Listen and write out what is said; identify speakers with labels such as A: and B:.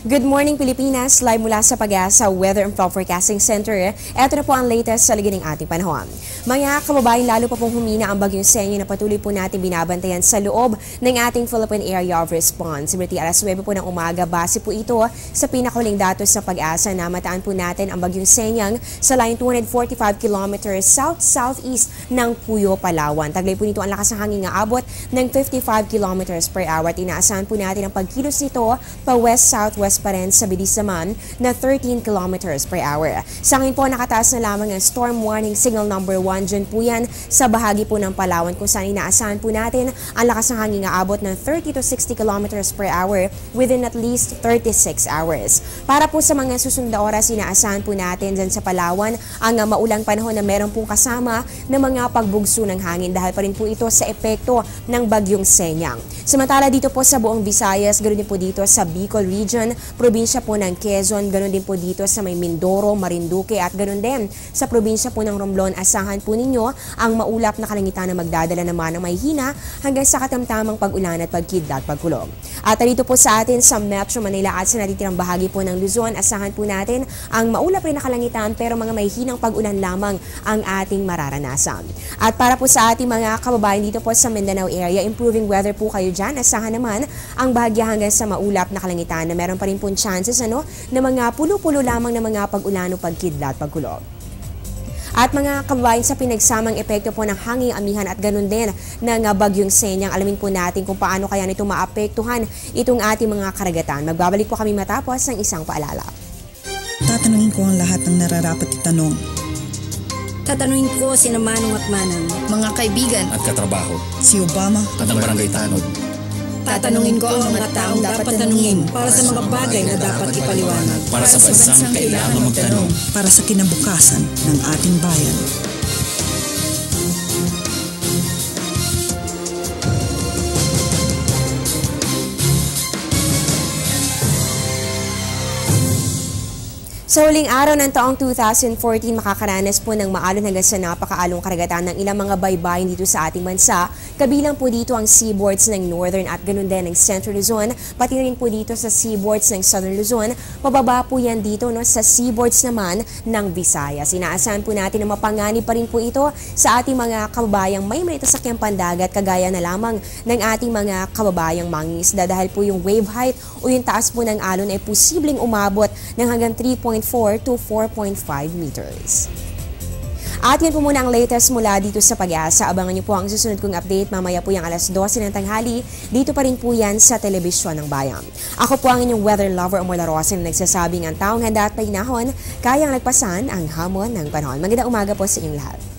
A: Good morning Pilipinas, live mula sa Pag-asa Weather and Forecasting Center. Ito na po ang latest sa ligid ng ating panahon. Mga kababayan, lalo pa pong humina ang bagyong Senya na patuloy po natin binabantayan sa loob ng ating Philippine Area of Responsibility. Alas 9 po ng umaga, base po ito sa pinakahuling datos sa Pag-asa na mataan po natin ang bagyong Senyang sa line 245 kilometers south-southeast ng Puyo, Palawan. Taglay po nito ang lakas ng hangin nga abot ng 55 kilometers per hour. At inaasahan po natin ang pagkilos nito pa west-southwest pa rin sa bilis naman na 13 kilometers per hour. Sa ngayon po, nakataas na lamang ang storm warning signal number 1. Dyan po yan sa bahagi po ng Palawan kung saan inaasahan po natin ang lakas ng hangin nga abot ng 30 to 60 kilometers per hour within at least 36 hours. Para po sa mga susunod na oras, inaasahan po natin dyan sa Palawan ang maulang panahon na meron pong kasama ng mga pagbugso ng hangin dahil pa rin po ito sa epekto ng bagyong Senyang. Samantala dito po sa buong Visayas, ganoon din po dito sa Bicol Region, probinsya po ng Quezon, ganoon din po dito sa may Mindoro, Marinduque at ganoon din sa probinsya po ng Romblon. Asahan po ninyo ang maulap na kalangitan na magdadala naman ng may hina hanggang sa katamtamang pag-ulan at pagkidlat, pagkulog. At dito po sa atin sa Metro Manila at sa natitirang bahagi po ng Luzon, asahan po natin ang maulap rin na kalangitan pero mga may hinang pag-ulan lamang ang ating mararanasan. At para po sa ating mga kababayan dito po sa Mindanao area, improving weather po kayo dyan. Asahan naman ang bahagya hanggang sa maulap na kalangitan na meron pa rin po chances na mga pulo-pulo lamang na mga pag-ulan o pagkidlat, pagkulog. At mga kababayan, sa pinagsamang epekto po ng hanging amihan at ganun din ng bagyong Senyang, alamin po natin kung paano kaya nito maapektuhan itong ating mga karagatan. Magbabalik po kami matapos ng isang paalala.
B: Tatanungin ko ang lahat ng nararapat itanong.
C: Tatanungin ko sina Manong at Manang,
D: mga kaibigan
E: at katrabaho,
B: si Obama
E: at ang barangay tanod.
C: Tatanungin ko ang mga taong dapat tanungin para sa mga bagay na dapat ipaliwanag.
E: Para sa bansang kailangan magtanong.
B: Para sa kinabukasan ng ating bayan.
A: Sa huling araw ng taong 2014, makakaranas po ng maalon hanggang sa napakaalong karagatan ng ilang mga baybayin dito sa ating bansa. Kabilang po dito ang seaboards ng Northern at ganun din ng Central Luzon, pati rin po dito sa seaboards ng Southern Luzon. Pababa po yan dito sa seaboards naman ng Visayas. Inaasahan po natin na mapanganib pa rin po ito sa ating mga kababayang may sasakyang pandagat kagaya na lamang ng ating mga kababayang mangingisda dahil po yung wave height o yung taas po ng alon ay posibleng umabot ng hanggang 3.4 to 4.5 meters. At yan po muna ang latest mula dito sa Pag-asa. Abangan niyo po ang susunod kong update mamaya po yung alas 12 ng tanghali. Dito pa rin po yan sa Telebisyon ng Bayan. Ako po ang inyong weather lover o Rosin na nagsasabing ang taong handa at pahinahon, kayang nagpasan ang hamon ng panahon. Magandang umaga po sa inyong lahat.